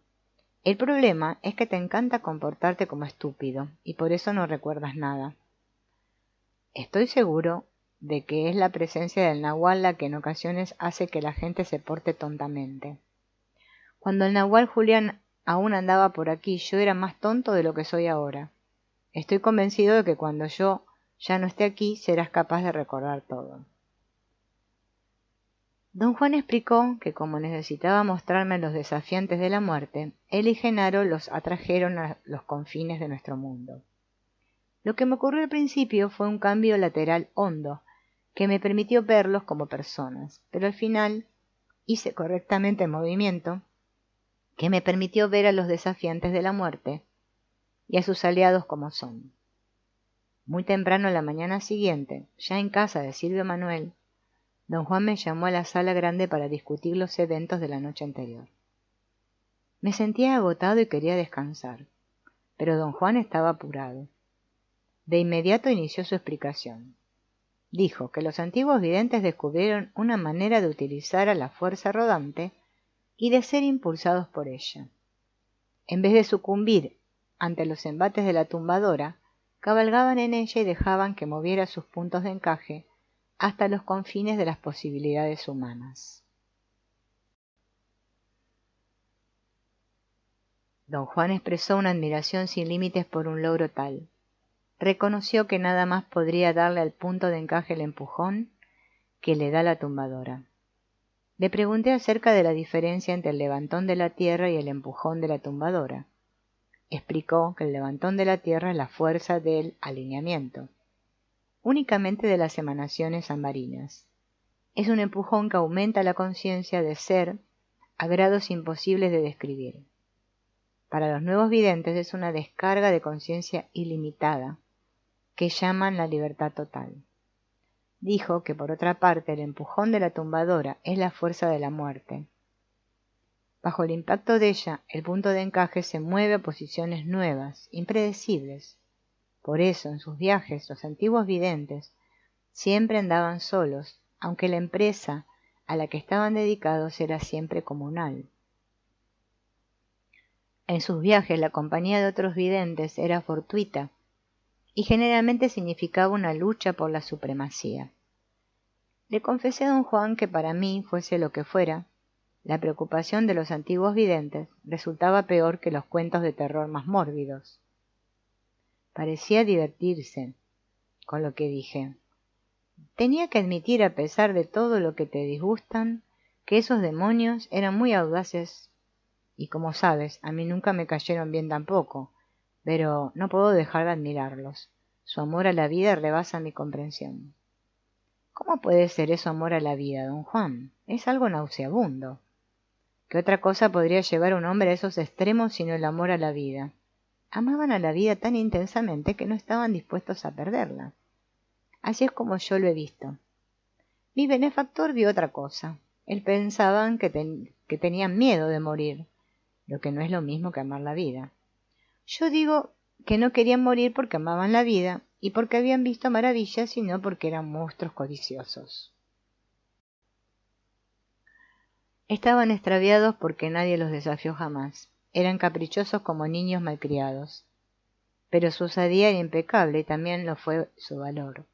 El problema es que te encanta comportarte como estúpido, y por eso no recuerdas nada. Estoy seguro de que es la presencia del nahual la que en ocasiones hace que la gente se porte tontamente. Cuando el nahual Julián aún andaba por aquí, yo era más tonto de lo que soy ahora. Estoy convencido de que cuando yo ya no esté aquí, serás capaz de recordar todo. Don Juan explicó que como necesitaba mostrarme los desafiantes de la muerte, él y Genaro los atrajeron a los confines de nuestro mundo. Lo que me ocurrió al principio fue un cambio lateral hondo, que me permitió verlos como personas, pero al final hice correctamente el movimiento que me permitió ver a los desafiantes de la muerte y a sus aliados como son. Muy temprano la mañana siguiente, ya en casa de Silvio Manuel, don Juan me llamó a la sala grande para discutir los eventos de la noche anterior. Me sentía agotado y quería descansar, pero don Juan estaba apurado. De inmediato inició su explicación. Dijo que los antiguos videntes descubrieron una manera de utilizar a la fuerza rodante y de ser impulsados por ella. En vez de sucumbir ante los embates de la tumbadora, cabalgaban en ella y dejaban que moviera sus puntos de encaje hasta los confines de las posibilidades humanas. Don Juan expresó una admiración sin límites por un logro tal. Reconoció que nada más podría darle al punto de encaje el empujón que le da la tumbadora. Le pregunté acerca de la diferencia entre el levantón de la tierra y el empujón de la tumbadora. Explicó que el levantón de la tierra es la fuerza del alineamiento, únicamente de las emanaciones ambarinas. Es un empujón que aumenta la conciencia de ser a grados imposibles de describir. Para los nuevos videntes es una descarga de conciencia ilimitada, que llaman la libertad total. Dijo que por otra parte el empujón de la tumbadora es la fuerza de la muerte. Bajo el impacto de ella, el punto de encaje se mueve a posiciones nuevas, impredecibles. Por eso, en sus viajes, los antiguos videntes siempre andaban solos, aunque la empresa a la que estaban dedicados era siempre comunal. En sus viajes, la compañía de otros videntes era fortuita y generalmente significaba una lucha por la supremacía. Le confesé a don Juan que para mí, fuese lo que fuera, la preocupación de los antiguos videntes resultaba peor que los cuentos de terror más mórbidos. Parecía divertirse con lo que dije. Tenía que admitir, a pesar de todo lo que te disgustan, que esos demonios eran muy audaces y, como sabes, a mí nunca me cayeron bien tampoco, pero no puedo dejar de admirarlos. Su amor a la vida rebasa mi comprensión. ¿Cómo puede ser eso amor a la vida, don Juan? Es algo nauseabundo. ¿Qué otra cosa podría llevar a un hombre a esos extremos sino el amor a la vida? Amaban a la vida tan intensamente que no estaban dispuestos a perderla. Así es como yo lo he visto. Mi benefactor vio otra cosa. Él pensaban que tenían miedo de morir, lo que no es lo mismo que amar la vida. Yo digo que no querían morir porque amaban la vida y porque habían visto maravillas, sino porque eran monstruos codiciosos. Estaban extraviados porque nadie los desafió jamás. eran caprichosos como niños malcriados, pero su osadía era impecable y también lo fue su valor.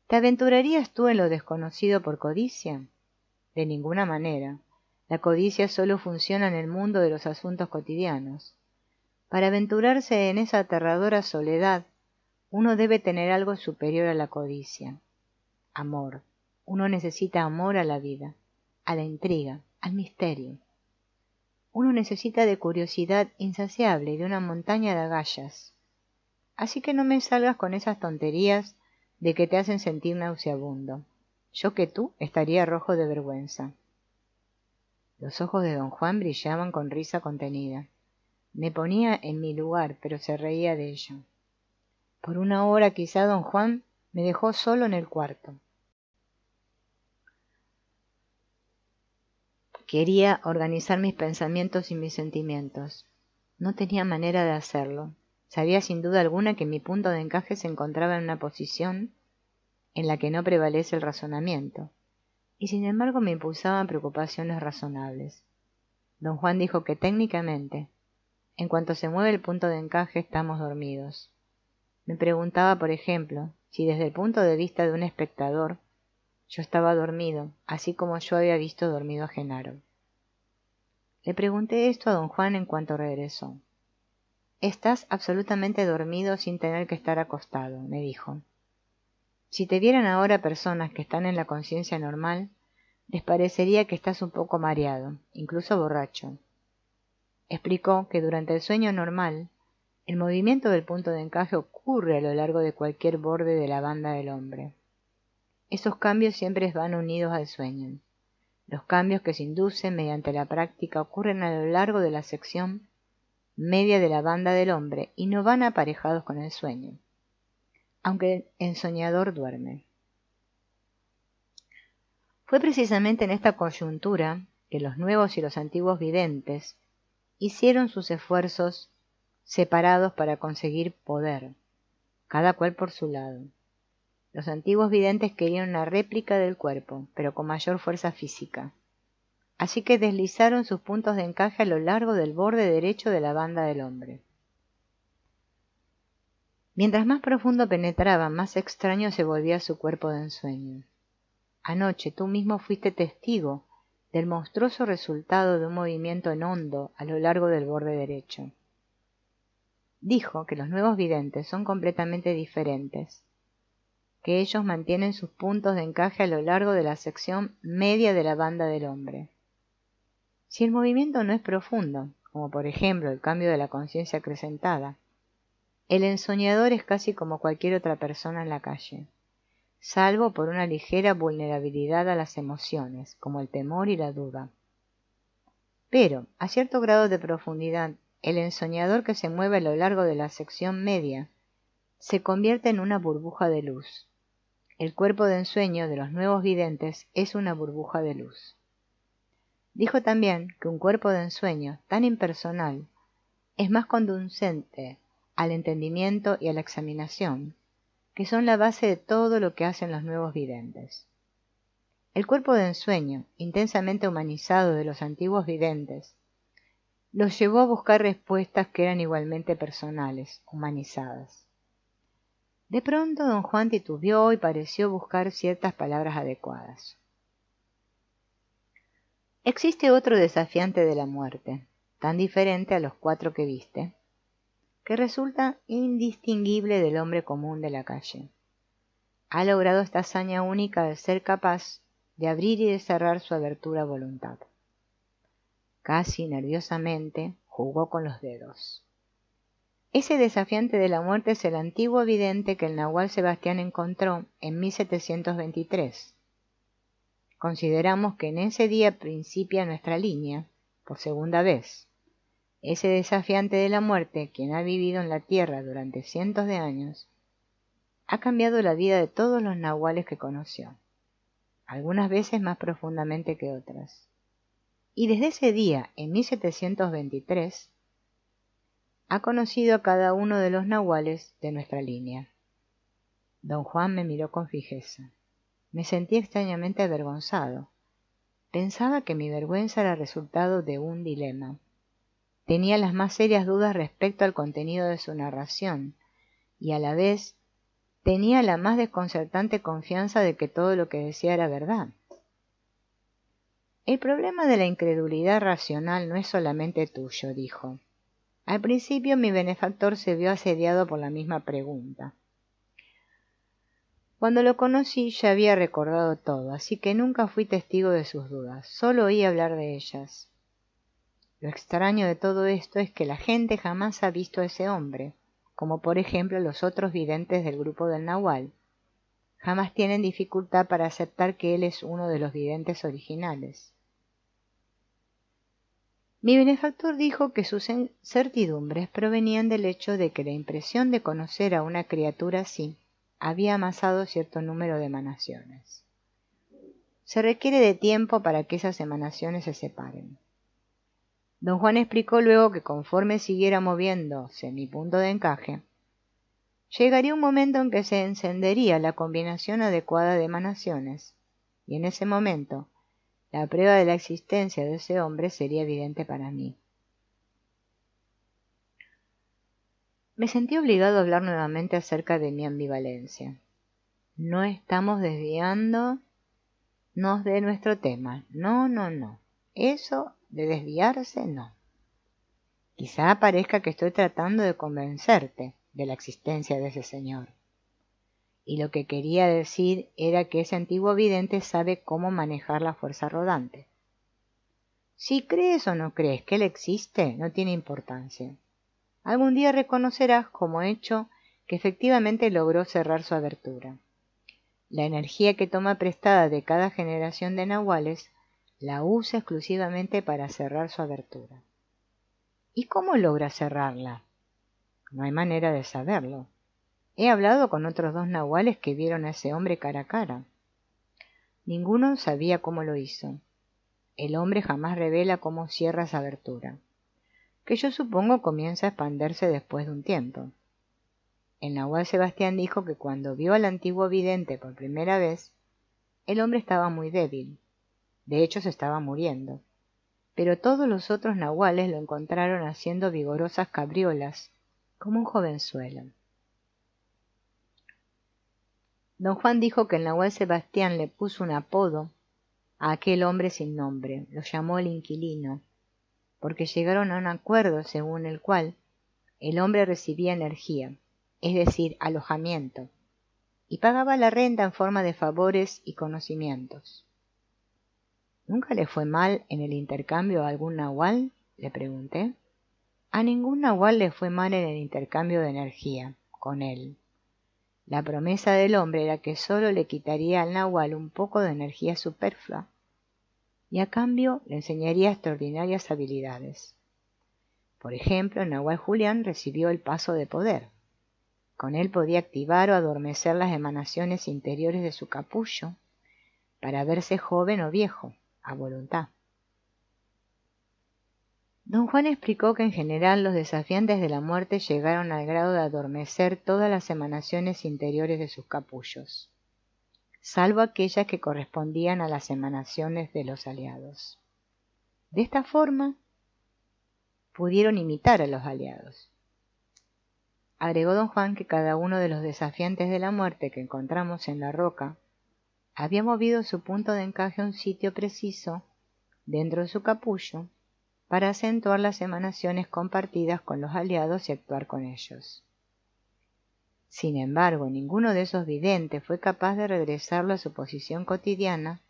¿Te aventurarías tú en lo desconocido por codicia? De ninguna manera. La codicia solo funciona en el mundo de los asuntos cotidianos. Para aventurarse en esa aterradora soledad, uno debe tener algo superior a la codicia. Amor. Uno necesita amor a la vida, a la intriga, al misterio. Uno necesita de curiosidad insaciable y de una montaña de agallas. Así que no me salgas con esas tonterías de que te hacen sentir nauseabundo. Yo que tú estaría rojo de vergüenza. Los ojos de don Juan brillaban con risa contenida. Me ponía en mi lugar, pero se reía de ello. Por una hora quizá don Juan me dejó solo en el cuarto. Quería organizar mis pensamientos y mis sentimientos. No tenía manera de hacerlo. Sabía sin duda alguna que mi punto de encaje se encontraba en una posición en la que no prevalece el razonamiento, y sin embargo me impulsaban preocupaciones razonables. Don Juan dijo que técnicamente, en cuanto se mueve el punto de encaje, estamos dormidos. Me preguntaba, por ejemplo, si desde el punto de vista de un espectador, yo estaba dormido, así como yo había visto dormido a Genaro. Le pregunté esto a don Juan en cuanto regresó. Estás absolutamente dormido sin tener que estar acostado, me dijo. Si te vieran ahora personas que están en la conciencia normal, les parecería que estás un poco mareado, incluso borracho. Explicó que durante el sueño normal, el movimiento del punto de encaje ocurre a lo largo de cualquier borde de la banda del hombre. Esos cambios siempre van unidos al sueño. Los cambios que se inducen mediante la práctica ocurren a lo largo de la sección media de la banda del hombre y no van aparejados con el sueño, aunque el soñador duerme. Fue precisamente en esta coyuntura que los nuevos y los antiguos videntes hicieron sus esfuerzos separados para conseguir poder, cada cual por su lado. Los antiguos videntes querían una réplica del cuerpo, pero con mayor fuerza física. Así que deslizaron sus puntos de encaje a lo largo del borde derecho de la banda del hombre. Mientras más profundo penetraba, más extraño se volvía su cuerpo de ensueño. Anoche tú mismo fuiste testigo del monstruoso resultado de un movimiento en hondo a lo largo del borde derecho. Dijo que los nuevos videntes son completamente diferentes, que ellos mantienen sus puntos de encaje a lo largo de la sección media de la banda del hombre. Si el movimiento no es profundo, como por ejemplo el cambio de la conciencia acrecentada, el ensoñador es casi como cualquier otra persona en la calle, salvo por una ligera vulnerabilidad a las emociones, como el temor y la duda. Pero, a cierto grado de profundidad, el ensoñador que se mueve a lo largo de la sección media se convierte en una burbuja de luz. El cuerpo de ensueño de los nuevos videntes es una burbuja de luz. Dijo también que un cuerpo de ensueño tan impersonal es más conducente al entendimiento y a la examinación, que son la base de todo lo que hacen los nuevos videntes. El cuerpo de ensueño, intensamente humanizado de los antiguos videntes, los llevó a buscar respuestas que eran igualmente personales, humanizadas. De pronto don Juan titubeó y pareció buscar ciertas palabras adecuadas. Existe otro desafiante de la muerte, tan diferente a los 4 que viste, que resulta indistinguible del hombre común de la calle. Ha logrado esta hazaña única de ser capaz de abrir y de cerrar su abertura a voluntad. Casi nerviosamente jugó con los dedos. Ese desafiante de la muerte es el antiguo vidente que el nahual Sebastián encontró en 1723. Consideramos que en ese día principia nuestra línea, por segunda vez. Ese desafiante de la muerte, quien ha vivido en la tierra durante cientos de años, ha cambiado la vida de todos los nahuales que conoció, algunas veces más profundamente que otras. Y desde ese día, en 1723, ha conocido a cada uno de los nahuales de nuestra línea. Don Juan me miró con fijeza. Me sentí extrañamente avergonzado. Pensaba que mi vergüenza era resultado de un dilema. tenía las más serias dudas respecto al contenido de su narración, y a la vez tenía la más desconcertante confianza de que todo lo que decía era verdad. El problema de la incredulidad racional no es solamente tuyo, dijo. Al principio mi benefactor se vio asediado por la misma pregunta. Cuando lo conocí ya había recordado todo, así que nunca fui testigo de sus dudas, solo oí hablar de ellas. Lo extraño de todo esto es que la gente jamás ha visto a ese hombre, como por ejemplo los otros videntes del grupo del Nahual. Jamás tienen dificultad para aceptar que él es uno de los videntes originales. Mi benefactor dijo que sus certidumbres provenían del hecho de que la impresión de conocer a una criatura así había amasado cierto número de emanaciones. Se requiere de tiempo para que esas emanaciones se separen. Don Juan explicó luego que conforme siguiera moviéndose mi punto de encaje, llegaría un momento en que se encendería la combinación adecuada de emanaciones, y en ese momento la prueba de la existencia de ese hombre sería evidente para mí. Me sentí obligado a hablar nuevamente acerca de mi ambivalencia. No estamos desviándonos de nuestro tema. No. Eso de desviarse, no. Quizá parezca que estoy tratando de convencerte de la existencia de ese señor. Y lo que quería decir era que ese antiguo vidente sabe cómo manejar la fuerza rodante. Si crees o no crees que él existe, no tiene importancia. Algún día reconocerás como hecho que efectivamente logró cerrar su abertura. La energía que toma prestada de cada generación de nahuales la usa exclusivamente para cerrar su abertura. ¿Y cómo logra cerrarla? No hay manera de saberlo. He hablado con otros 2 nahuales que vieron a ese hombre cara a cara. Ninguno sabía cómo lo hizo. El hombre jamás revela cómo cierra esa abertura, que yo supongo comienza a expandirse después de un tiempo. El nahual Sebastián dijo que cuando vio al antiguo vidente por primera vez, el hombre estaba muy débil. De hecho, se estaba muriendo. Pero todos los otros nahuales lo encontraron haciendo vigorosas cabriolas, como un jovenzuelo. Don Juan dijo que el nahual Sebastián le puso un apodo a aquel hombre sin nombre, lo llamó el inquilino, porque llegaron a un acuerdo según el cual el hombre recibía energía, es decir, alojamiento, y pagaba la renta en forma de favores y conocimientos. ¿Nunca le fue mal en el intercambio a algún nahual?, le pregunté. A ningún nahual le fue mal en el intercambio de energía con él. La promesa del hombre era que solo le quitaría al nahual un poco de energía superflua, y a cambio le enseñaría extraordinarias habilidades. Por ejemplo, el nahual Julián recibió el paso de poder. Con él podía activar o adormecer las emanaciones interiores de su capullo para verse joven o viejo, a voluntad. Don Juan explicó que en general los desafiantes de la muerte llegaron al grado de adormecer todas las emanaciones interiores de sus capullos, salvo aquellas que correspondían a las emanaciones de los aliados. De esta forma, pudieron imitar a los aliados. Agregó don Juan que cada uno de los desafiantes de la muerte que encontramos en la roca había movido su punto de encaje a un sitio preciso dentro de su capullo para acentuar las emanaciones compartidas con los aliados y actuar con ellos. Sin embargo, ninguno de esos videntes fue capaz de regresarlo a su posición cotidiana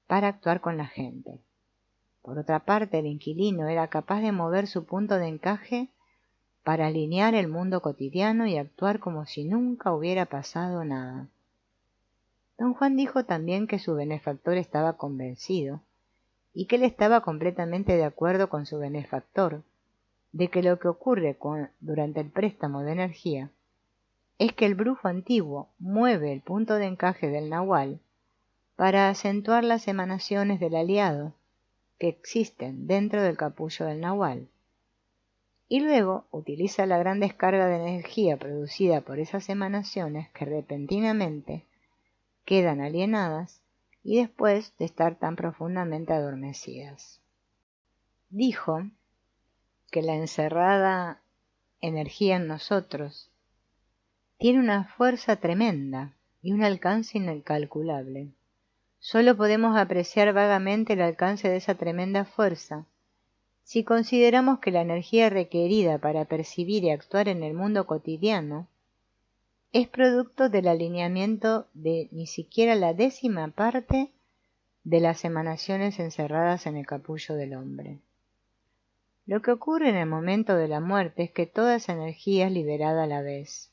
para actuar con la gente. Por otra parte, el inquilino era capaz de mover su punto de encaje para alinear el mundo cotidiano y actuar como si nunca hubiera pasado nada. Don Juan dijo también que su benefactor estaba convencido, y que él estaba completamente de acuerdo con su benefactor, de que lo que ocurre durante el préstamo de energía es que el brujo antiguo mueve el punto de encaje del nahual para acentuar las emanaciones del aliado que existen dentro del capullo del nahual, y luego utiliza la gran descarga de energía producida por esas emanaciones que repentinamente quedan alienadas y después de estar tan profundamente adormecidas. Dijo que la encerrada energía en nosotros tiene una fuerza tremenda y un alcance incalculable. Solo podemos apreciar vagamente el alcance de esa tremenda fuerza si consideramos que la energía requerida para percibir y actuar en el mundo cotidiano es producto del alineamiento de ni siquiera la 10ª parte de las emanaciones encerradas en el capullo del hombre. Lo que ocurre en el momento de la muerte es que toda esa energía es liberada a la vez.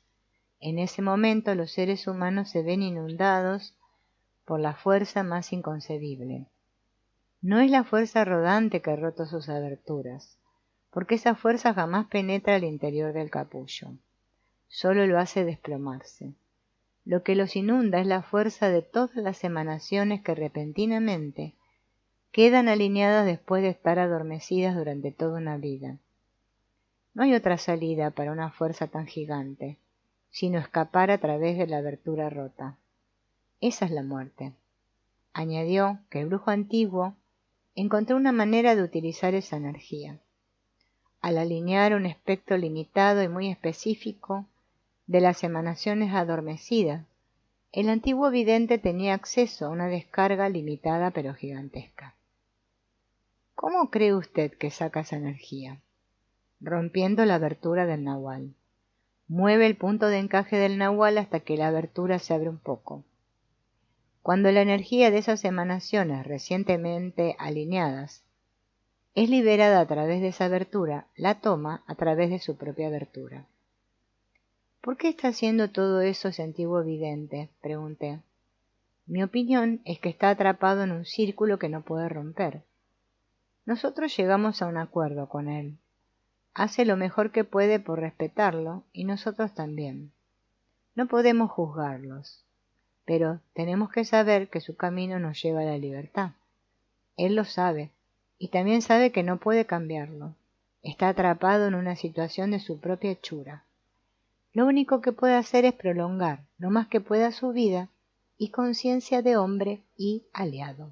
En ese momento los seres humanos se ven inundados por la fuerza más inconcebible. No es la fuerza rodante que ha roto sus aberturas, porque esa fuerza jamás penetra al interior del capullo, solo lo hace desplomarse. Lo que los inunda es la fuerza de todas las emanaciones que repentinamente quedan alineadas después de estar adormecidas durante toda una vida. No hay otra salida para una fuerza tan gigante, sino escapar a través de la abertura rota. Esa es la muerte. Añadió que el brujo antiguo encontró una manera de utilizar esa energía. Al alinear un espectro limitado y muy específico de las emanaciones adormecidas, el antiguo vidente tenía acceso a una descarga limitada pero gigantesca. ¿Cómo cree usted que saca esa energía? Rompiendo la abertura del nahual. Mueve el punto de encaje del nahual hasta que la abertura se abre un poco. Cuando la energía de esas emanaciones recientemente alineadas es liberada a través de esa abertura, la toma a través de su propia abertura. ¿Por qué está haciendo todo eso ese antiguo vidente?, pregunté. Mi opinión es que está atrapado en un círculo que no puede romper. Nosotros llegamos a un acuerdo con él. Hace lo mejor que puede por respetarlo y nosotros también. No podemos juzgarlos, pero tenemos que saber que su camino nos lleva a la libertad. Él lo sabe, y también sabe que no puede cambiarlo. Está atrapado en una situación de su propia hechura. Lo único que puede hacer es prolongar lo más que pueda su vida y conciencia de hombre y aliado.